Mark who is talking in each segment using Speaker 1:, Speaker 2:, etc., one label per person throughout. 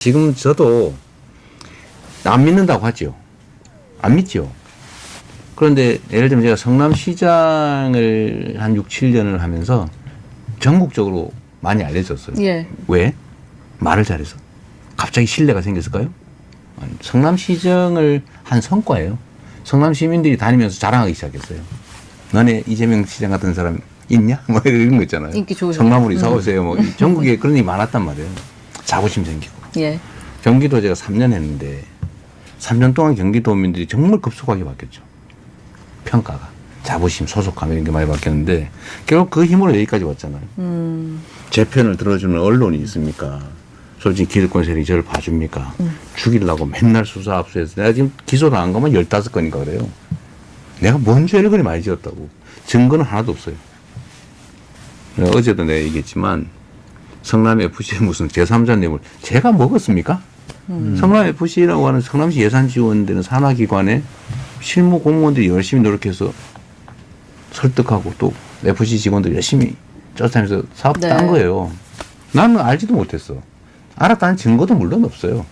Speaker 1: 지금 저도 안 믿는다고 하죠. 안 믿죠. 그런데 예를 들면 제가 성남시장을 한 6, 7년을 하면서 전국적으로 많이 알려졌어요.
Speaker 2: 예.
Speaker 1: 왜? 말을 잘해서. 갑자기 신뢰가 생겼을까요? 아니, 성남시장을 한 성과예요. 성남 시민들이 다니면서 자랑하기 시작했어요. 너네 이재명 시장 같은 사람 있냐? 뭐 이런 거 있잖아요.
Speaker 2: 인기 좋으시죠.
Speaker 1: 성남으로 이사 오세요. 뭐 전국에 그런 일이 많았단 말이에요. 자부심 생기고.
Speaker 2: 예.
Speaker 1: 경기도 제가 3년 했는데 3년 동안 경기도민들이 정말 급속하게 바뀌었죠. 평가가. 자부심, 소속감 이런 게 많이 바뀌었는데 결국 그 힘으로 여기까지 왔잖아요. 제 편을 들어주는 언론이 있습니까? 솔직히 기득권 세력이 저를 봐줍니까? 죽이려고 맨날 수사 압수해서 내가 지금 기소도 안 가면 15건인가 그래요. 내가 뭔 죄를 그리 많이 지었다고. 증거는 하나도 없어요. 어제도 내가 얘기했지만 성남FC에 무슨 제3자 뇌물 제가 먹었습니까? 성남FC라고 하는 성남시 예산 지원되는 산하기관에 실무 공무원들이 열심히 노력해서 설득하고 또 FC 직원들이 열심히 쫓아다니면서 사업
Speaker 2: 네.
Speaker 1: 딴 거예요. 나는 알지도 못했어. 알았다는 증거도 물론 없어요.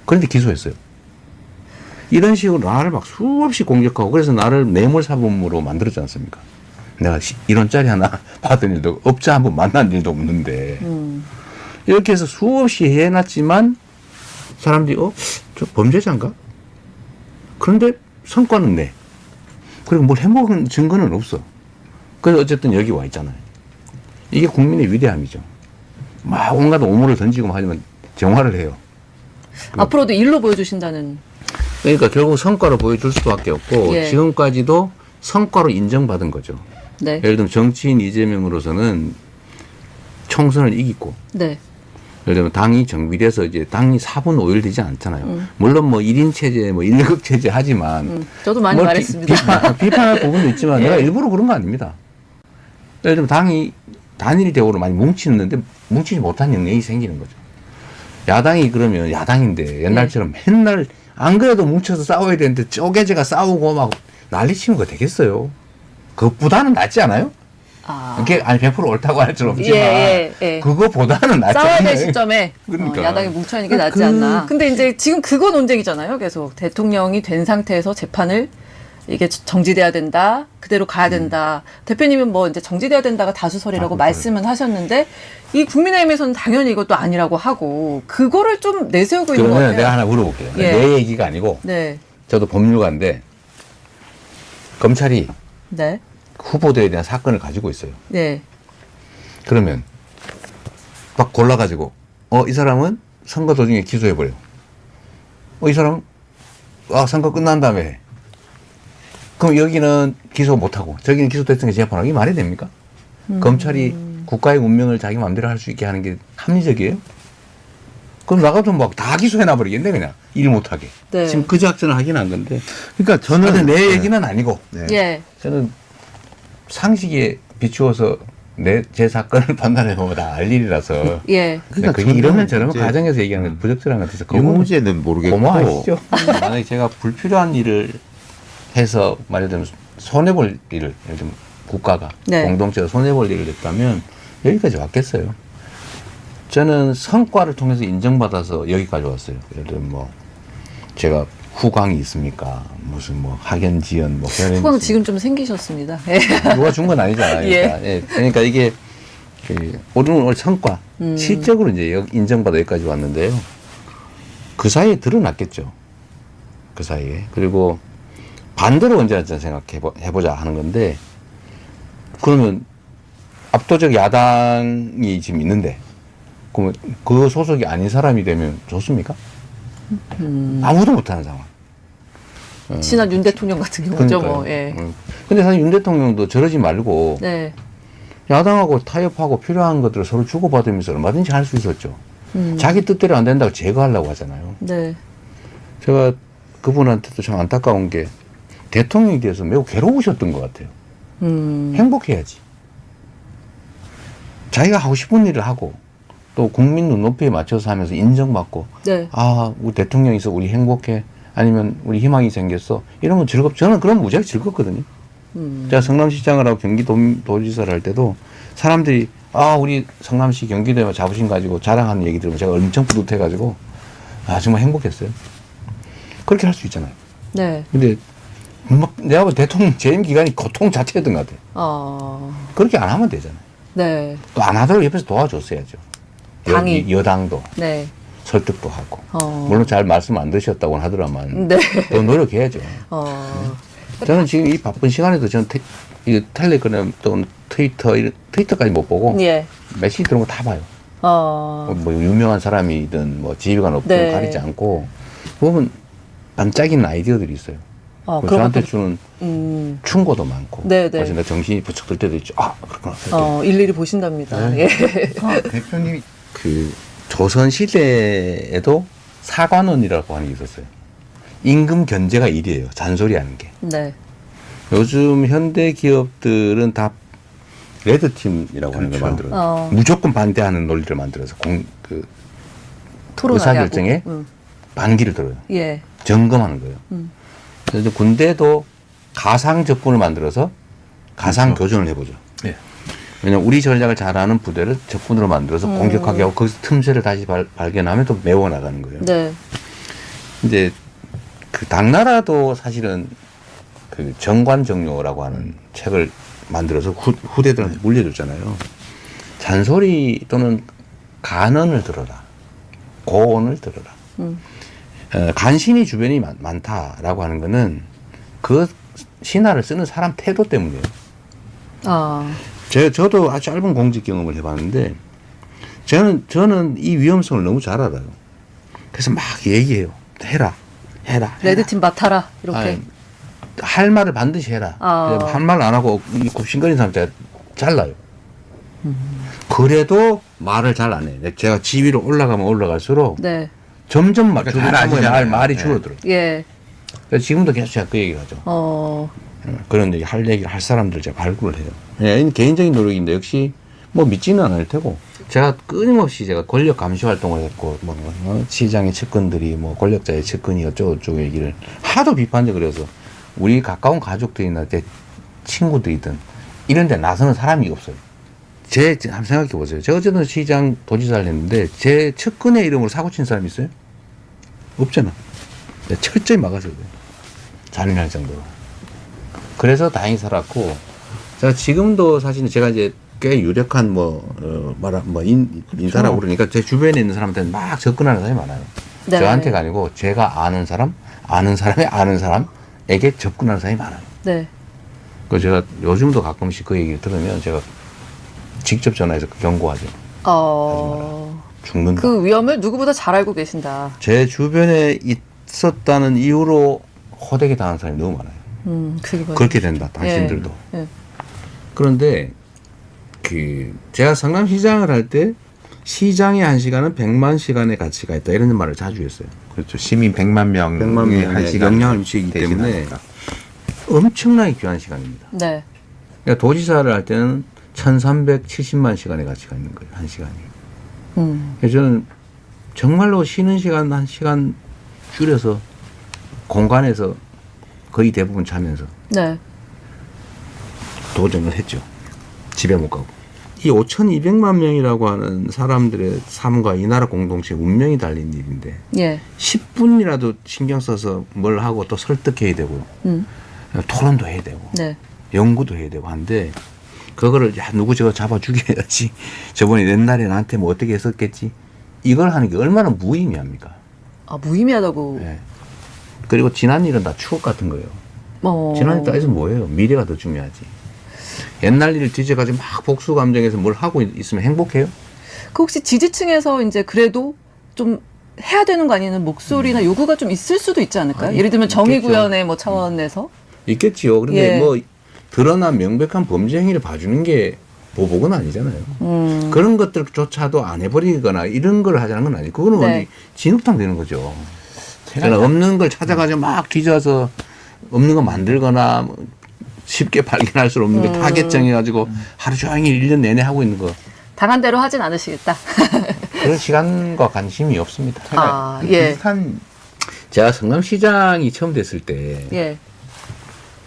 Speaker 1: 그런데 기소했어요. 이런 식으로 나를 막 수없이 공격하고 그래서 나를 뇌물사범으로 만들었지 않습니까? 내가 1원짜리 하나 받은 일도 업자 한 번 만난 일도 없는데 이렇게 해서 수없이 해놨지만 사람들이 저 범죄자인가? 그런데 성과는 내. 그리고 뭘 해먹은 증거는 없어. 그래서 어쨌든 여기 와 있잖아요. 이게 국민의 위대함이죠. 막 온갖 오물을 던지고 하지만 정화를 해요.
Speaker 2: 앞으로도 일로 보여주신다는.
Speaker 1: 그러니까 결국 성과로 보여줄 수밖에 없고
Speaker 2: 예.
Speaker 1: 지금까지도 성과로 인정받은 거죠.
Speaker 2: 네.
Speaker 1: 예를 들면 정치인 이재명으로서는 총선을 이기고
Speaker 2: 네.
Speaker 1: 예를 들면 당이 정비돼서 이제 당이 4분 5일 되지 않잖아요. 물론 뭐 1인 체제, 뭐 1급 체제 하지만
Speaker 2: 저도 많이
Speaker 1: 뭐
Speaker 2: 말했습니다.
Speaker 1: 비판할 부분도 있지만
Speaker 2: 예.
Speaker 1: 내가 일부러 그런 거 아닙니다. 예를 들면 당이 단일 대우로 많이 뭉치는데 뭉치지 못한 영향이 생기는 거죠. 야당이 그러면 야당인데 옛날처럼 맨날 안 그래도 뭉쳐서 싸워야 되는데 쪼개져가 싸우고 막 난리치는 거 되겠어요. 그것보다는 낫지 않아요? 그게 아니 100% 옳다고 할 수는 없지만 그거보다는 낫지
Speaker 2: 싸워야 될
Speaker 1: 않아요?
Speaker 2: 시점에
Speaker 1: 그러니까.
Speaker 2: 야당이 뭉쳐있는 게 낫지 않나. 근데 이제 지금 그거 논쟁이잖아요. 계속 대통령이 된 상태에서 재판을 이게 정지돼야 된다. 그대로 가야 된다. 대표님은 뭐 이제 정지돼야 된다가 다수설이라고 말씀은 하셨는데 이 국민의힘에서는 당연히 이것도 아니라고 하고 그거를 좀 내세우고 있는 것
Speaker 1: 그러면
Speaker 2: 같아요.
Speaker 1: 내가 하나 물어볼게요.
Speaker 2: 예.
Speaker 1: 내 얘기가 아니고
Speaker 2: 네.
Speaker 1: 저도 법률가인데 검찰이
Speaker 2: 네.
Speaker 1: 후보들에 대한 사건을 가지고 있어요.
Speaker 2: 네.
Speaker 1: 그러면 막 골라가지고 이 사람은 선거 도중에 기소해버려. 이 사람 선거 끝난 다음에 해. 그럼 여기는 기소 못하고 저기는 기소됐으니까 재판하고 이게 말이 됩니까? 검찰이 국가의 운명을 자기 마음대로 할 수 있게 하는 게 합리적이에요? 그럼 나가서 막 다 기소해놔버리겠네 그냥 일 못하게.
Speaker 2: 네.
Speaker 1: 지금 그 작전을 하긴 한 건데 그러니까 저는 내 얘기는 아니고
Speaker 2: 예.
Speaker 1: 저는 상식에 비추어서 제 사건을 판단해보면 다 알 일이라서.
Speaker 2: 예.
Speaker 1: 그러니까 그게 이러면 저러면 가정에서 얘기하는 건 부적절한 것 같아서.
Speaker 3: 유무죄는 모르겠고.
Speaker 1: 고마워하시죠. 만약에 제가 불필요한 일을 해서 말하자면 손해볼 일을, 예를 들면 국가가,
Speaker 2: 네.
Speaker 1: 공동체가 손해볼 일을 했다면 여기까지 왔겠어요. 저는 성과를 통해서 인정받아서 여기까지 왔어요. 예를 들면 뭐 제가 후광이 있습니까? 무슨 뭐 학연 지연 뭐
Speaker 2: 후광 지금 좀 생기셨습니다. 예.
Speaker 1: 누가 준 건 아니잖아요. 그러니까, 그러니까 이게 오늘 성과 실적으로 이제 인정받아 여기까지 왔는데요. 그 사이에 드러났겠죠. 그 사이에. 그리고 반대로 언제 생각해보자 하는 건데 그러면 압도적 야당이 지금 있는데 그러면 그 소속이 아닌 사람이 되면 좋습니까? 아무도 못하는 상황.
Speaker 2: 지난 윤 대통령 같은 경우죠. 뭐. 예.
Speaker 1: 근데 사실 윤 대통령도 저러지 말고
Speaker 2: 네.
Speaker 1: 야당하고 타협하고 필요한 것들을 서로 주고받으면서 얼마든지 할 수 있었죠. 자기 뜻대로 안 된다고 제거하려고 하잖아요.
Speaker 2: 네.
Speaker 1: 제가 그분한테도 참 안타까운 게 대통령에 대해서 매우 괴로우셨던 것 같아요. 행복해야지. 자기가 하고 싶은 일을 하고 또 국민 눈높이에 맞춰서 하면서 인정받고
Speaker 2: 네.
Speaker 1: 우리 대통령이 있어 우리 행복해 아니면 우리 희망이 생겼어 이런 건 저는 그런 무지하게 즐겁거든요. 제가 성남시장을 하고 경기도지사를 할 때도 사람들이 우리 성남시 경기도에 자부심 가지고 자랑하는 얘기 들으면 제가 엄청 뿌듯해가지고 아, 정말 행복했어요. 그렇게 할 수 있잖아요.
Speaker 2: 네.
Speaker 1: 근데 막 내가 볼 때 대통령 재임 기간이 고통 자체였던 것 같아요. 그렇게 안 하면 되잖아요.
Speaker 2: 네.
Speaker 1: 또 안 하도록 옆에서 도와줬어야죠.
Speaker 2: 당이.
Speaker 1: 여당도
Speaker 2: 네.
Speaker 1: 설득도 하고. 물론 잘 말씀 안 드셨다고는 하더라만
Speaker 2: 네.
Speaker 1: 더 노력해야죠. 저는 지금 이 바쁜 시간에도 저는 이 텔레그램 또는 트위터까지 못 보고
Speaker 2: 예.
Speaker 1: 메시지 들어온 거 다 봐요. 뭐 유명한 사람이든 뭐 지위가 높든
Speaker 2: 네.
Speaker 1: 가리지 않고 보면 반짝이는 아이디어들이 있어요. 그리고 저한테 주는 충고도 많고.
Speaker 2: 네네.
Speaker 1: 그래서 내가 정신이 부쩍 들 때도 있죠. 아, 그렇구나.
Speaker 2: 일일이 보신답니다.
Speaker 1: 네.
Speaker 2: 예.
Speaker 1: 대표님이 그 조선 시대에도 사관원이라고 하는 게 있었어요. 임금 견제가 일이에요. 잔소리하는 게.
Speaker 2: 네.
Speaker 1: 요즘 현대 기업들은 다 레드팀이라고 하는 걸 만들어요. 무조건 반대하는 논리를 만들어서 의사결정에 반기를 들어요.
Speaker 2: 예.
Speaker 1: 점검하는 거예요. 그래서 군대도 가상 적군을 만들어서 가상 교전을 해보죠.
Speaker 3: 예.
Speaker 1: 왜냐하면 우리 전략을 잘 아는 부대를 적군으로 만들어서 공격하게 하고 거기서 틈새를 다시 발견하면 또 메워나가는 거예요.
Speaker 2: 네.
Speaker 1: 이제 그 당나라도 사실은 그 정관정료라고 하는 책을 만들어서 후대들한테 물려줬잖아요. 잔소리 또는 간언을 들어라. 고언을 들어라. 간신히 주변이 많다라고 하는 거는 그 신화를 쓰는 사람 태도 때문이에요. 저도 아주 짧은 공직 경험을 해봤는데 저는 이 위험성을 너무 잘 알아요. 그래서 막 얘기해요. 해라.
Speaker 2: 레드팀 맡아라. 이렇게.
Speaker 1: 아니, 할 말을 반드시 해라. 할 말 안 하고 굽신거리는 사람 제가 잘라요. 그래도 말을 잘 안 해. 제가 지위로 올라가면 올라갈수록
Speaker 2: 네.
Speaker 1: 점점
Speaker 3: 아시잖아요.
Speaker 1: 말이
Speaker 3: 네.
Speaker 1: 줄어들어요.
Speaker 2: 예.
Speaker 1: 그래서 지금도 계속 제가 그 얘기를 하죠. 그런 얘기를 할 사람들 제가 발굴을 해요. 예, 이건 개인적인 노력인데 역시 뭐 믿지는 않을 테고. 제가 끊임없이 제가 권력 감시 활동을 했고, 시장의 측근들이 뭐 권력자의 측근이 어쩌고저쩌고 얘기를 하도 비판적으로 해서 우리 가까운 가족들이나 제 친구들이든 이런 데 나서는 사람이 없어요. 한번 생각해 보세요. 제가 어쨌든 시장 도지사를 했는데 제 측근의 이름으로 사고 친 사람이 있어요? 없잖아. 내가 철저히 막았어요. 잔인할 정도로. 그래서 다행히 살았고, 제가 지금도 사실은 제가 이제 꽤 유력한 인사라고 그러니까 제 주변에 있는 사람한테는 막 접근하는 사람이 많아요.
Speaker 2: 네.
Speaker 1: 저한테가 아니고 제가 아는 사람의 아는 사람에게 접근하는 사람이 많아요.
Speaker 2: 네.
Speaker 1: 그래서 제가 요즘도 가끔씩 그 얘기를 들으면 제가 직접 전화해서 경고하죠. 죽는다.
Speaker 2: 그 위험을 누구보다 잘 알고 계신다.
Speaker 1: 제 주변에 있었다는 이유로 호되게 당한 사람이 너무 많아요. 그렇게 된다. 당신들도.
Speaker 2: 예.
Speaker 1: 그런데 제가 성남시장을 할 때 시장의 1시간은 100만 시간의 가치가 있다. 이런 말을 자주 했어요.
Speaker 3: 그렇죠. 시민 100만 명의 한 시간
Speaker 1: 영향을 미치기 때문에 엄청나게 귀한 시간입니다.
Speaker 2: 네.
Speaker 1: 그러니까 도지사를 할 때는 1370만 시간의 가치가 있는 거예요. 1시간이. 그래서 저는 정말로 쉬는 시간 1시간 줄여서 공간에서 거의 대부분 자면서
Speaker 2: 네.
Speaker 1: 도전을 했죠. 집에 못 가고. 이 5,200만 명이라고 하는 사람들의 삶과 이 나라 공동체 운명이 달린 일인데
Speaker 2: 예.
Speaker 1: 10분이라도 신경 써서 뭘 하고 또 설득해야 되고 토론도 해야 되고
Speaker 2: 네.
Speaker 1: 연구도 해야 되고 한데 그거를 누구 저거 잡아 죽여야지. 저번에 옛날에 나한테 뭐 어떻게 했었겠지. 이걸 하는 게 얼마나 무의미합니까?
Speaker 2: 무의미하다고.
Speaker 1: 네. 그리고 지난 일은 다 추억 같은 거예요. 지난 일 따져서 뭐예요? 미래가 더 중요하지. 옛날 일을 뒤져가지고 막 복수 감정에서 뭘 하고 있으면 행복해요?
Speaker 2: 그 혹시 지지층에서 이제 그래도 좀 해야 되는 거 아니냐는 목소리나 요구가 좀 있을 수도 있지 않을까요? 예를 들면 정의구현의 뭐 차원에서
Speaker 1: 있겠지요. 그런데 뭐 드러난 명백한 범죄 행위를 봐주는 게 보복은 아니잖아요. 그런 것들조차도 안 해버리거나 이런 걸 하자는 건 아니고 그거는 완전히 진흙탕 되는 거죠. 그러니까 없는 걸 찾아가지고 막 뒤져서 없는 거 만들거나 쉽게 발견할 수 없는 거 타겟 정해가지고 하루 종일 1년 내내 하고 있는 거.
Speaker 2: 당한 대로 하진 않으시겠다.
Speaker 1: 그런 시간과 관심이 없습니다.
Speaker 2: 예.
Speaker 3: 비슷한
Speaker 1: 제가 성남시장이 처음 됐을 때
Speaker 2: 예.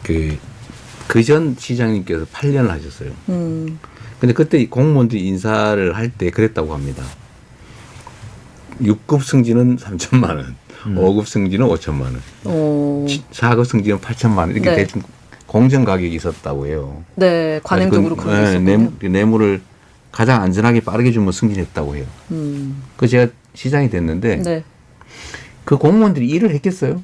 Speaker 1: 그 전 시장님께서 8년을 하셨어요. 근데 그때 공무원들이 인사를 할 때 그랬다고 합니다. 6급 승진은 3천만 원, 5급 승진은 5천만 원,
Speaker 2: 오.
Speaker 1: 4급 승진은 8천만 원 이렇게
Speaker 2: 네.
Speaker 1: 대충 공정 가격이 있었다고 해요.
Speaker 2: 네, 관행적으로 그런 게 있었군요.
Speaker 1: 뇌물을 가장 안전하게 빠르게 주면 승진했다고 해요. 그 제가 시장이 됐는데
Speaker 2: 네.
Speaker 1: 그 공무원들이 일을 했겠어요?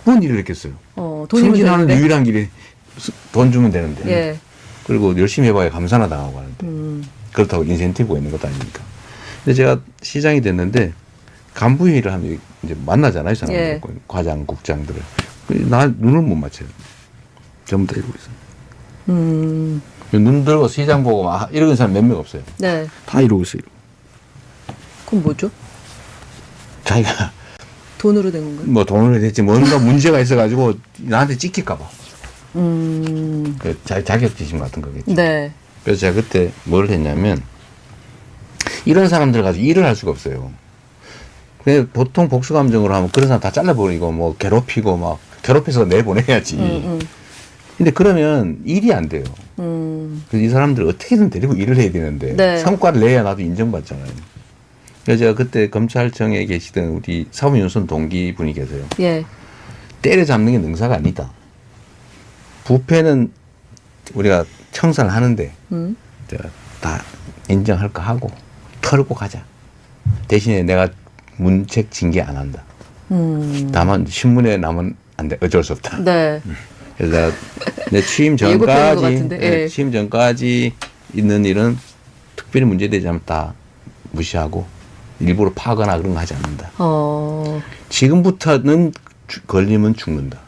Speaker 1: 뭔 일을 했겠어요?
Speaker 2: 돈이
Speaker 1: 승진하는
Speaker 2: 문제인데.
Speaker 1: 유일한 길이 돈 주면 되는데.
Speaker 2: 예.
Speaker 1: 그리고 열심히 해봐야 감사나 당하고 하는데. 그렇다고 인센티브가 있는 것도 아니니까. 근데 제가 시장이 됐는데 간부회의를 하면 이제 만나잖아요. 사람들.
Speaker 2: 예.
Speaker 1: 과장, 국장들을. 나 눈을 못 맞춰요. 전부 다 이러고 있어요. 눈 들고 시장 보고 막 이러는 사람 몇 명 없어요.
Speaker 2: 네.
Speaker 1: 다 이러고 있어요.
Speaker 2: 그럼 뭐죠?
Speaker 1: 자기가
Speaker 2: 돈으로 된 건가요?
Speaker 1: 뭐 돈을 냈지 뭔가 문제가 있어가지고 나한테 찍힐까봐. 자격지심 같은 거겠죠.
Speaker 2: 네.
Speaker 1: 그래서 제가 그때 뭘 했냐면 이런 사람들 가지고 일을 할 수가 없어요. 근데 보통 복수감정으로 하면 그런 사람 다 잘라버리고 뭐 괴롭히고 막 괴롭혀서 내보내야지. 근데 그러면 일이 안 돼요. 그래서 이 사람들을 어떻게든 데리고 일을 해야 되는데
Speaker 2: 네.
Speaker 1: 성과를 내야 나도 인정받잖아요. 그래서 제가 그때 검찰청에 계시던 우리 사법연수원 동기분이 계세요.
Speaker 2: 예.
Speaker 1: 때려잡는 게 능사가 아니다. 부패는 우리가 청산을 하는데 제가 다 인정할 거 하고 털고 가자. 대신에 내가 문책 징계 안 한다. 다만 신문에 나면 안 돼. 어쩔 수 없다.
Speaker 2: 네.
Speaker 1: 그래서 내가 내 취임
Speaker 2: 예고편인 것
Speaker 1: 전까지
Speaker 2: 같은데, 예.
Speaker 1: 취임 전까지 있는 일은 특별히 문제되지 않으면 다 무시하고 일부러 파거나 그런 거 하지 않는다. 지금부터는 걸리면 죽는다.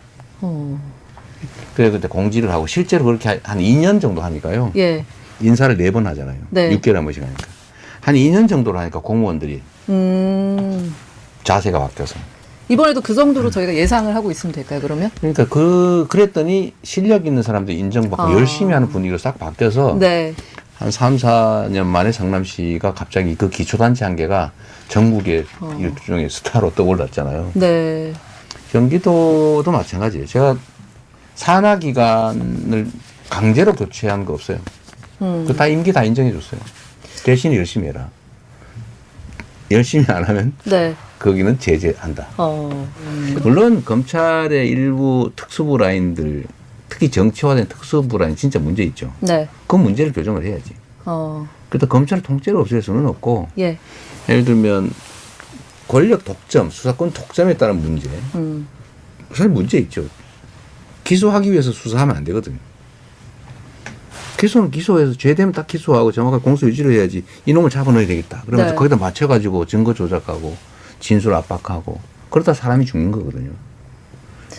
Speaker 1: 그래 그때 공지를 하고 실제로 그렇게 한 2년 정도 하니까요.
Speaker 2: 예.
Speaker 1: 인사를 4번 하잖아요.
Speaker 2: 네.
Speaker 1: 6개월 한 번씩 하니까. 한 2년 정도로 하니까 공무원들이 자세가 바뀌어서.
Speaker 2: 이번에도 그 정도로 저희가 예상을 하고 있으면 될까요, 그러면?
Speaker 1: 그러니까 그랬더니 실력 있는 사람들 인정받고 열심히 하는 분위기로 싹 바뀌어서
Speaker 2: 네.
Speaker 1: 한 3, 4년 만에 성남시가 갑자기 그 기초단체 한 개가 전국의 일종의 스타로 떠올랐잖아요.
Speaker 2: 네.
Speaker 1: 경기도도 마찬가지예요. 제가 산하기관을 강제로 교체한 거 없어요. 그 다 임기 다 인정해 줬어요. 대신 열심히 해라. 열심히 안 하면
Speaker 2: 네.
Speaker 1: 거기는 제재한다. 물론 검찰의 일부 특수부 라인들, 특히 정치화된 특수부 라인 진짜 문제 있죠.
Speaker 2: 네.
Speaker 1: 그 문제를 교정을 해야지. 그래도 검찰 통째로 없앨 수는 없고,
Speaker 2: 예.
Speaker 1: 예를 들면 권력 독점, 수사권 독점에 따른 문제, 사실 문제 있죠. 기소하기 위해서 수사하면 안 되거든요. 기소는 기소해서 죄되면 딱 기소하고 정확하게 공소 유지를 해야지 이놈을 잡아넣어야 되겠다. 그러면서
Speaker 2: 네.
Speaker 1: 거기다 맞춰가지고 증거 조작하고 진술 압박하고 그러다 사람이 죽는 거거든요.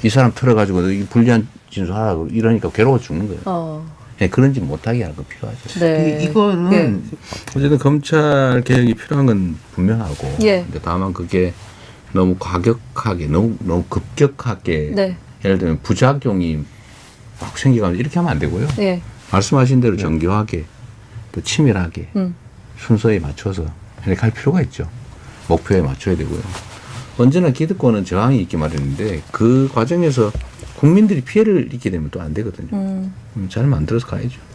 Speaker 1: 이 사람 털어가지고 불리한 진술하라고 이러니까 괴로워 죽는 거예요. 네, 그런 짓 못하게 하는 거 필요하죠.
Speaker 2: 네.
Speaker 3: 이거는
Speaker 2: 네.
Speaker 1: 어쨌든 검찰 개혁이 필요한 건 분명하고,
Speaker 2: 예.
Speaker 1: 근데 다만 그게 너무 과격하게, 너무 급격하게,
Speaker 2: 네.
Speaker 1: 예를 들면 부작용이 막 생기가면 이렇게 하면 안 되고요.
Speaker 2: 예.
Speaker 1: 말씀하신 대로 정교하게, 또 치밀하게, 순서에 맞춰서 이렇게 할 필요가 있죠. 목표에 맞춰야 되고요. 언제나 기득권은 저항이 있기 마련인데 그 과정에서 국민들이 피해를 입게 되면 또 안 되거든요. 잘 만들어서 가야죠.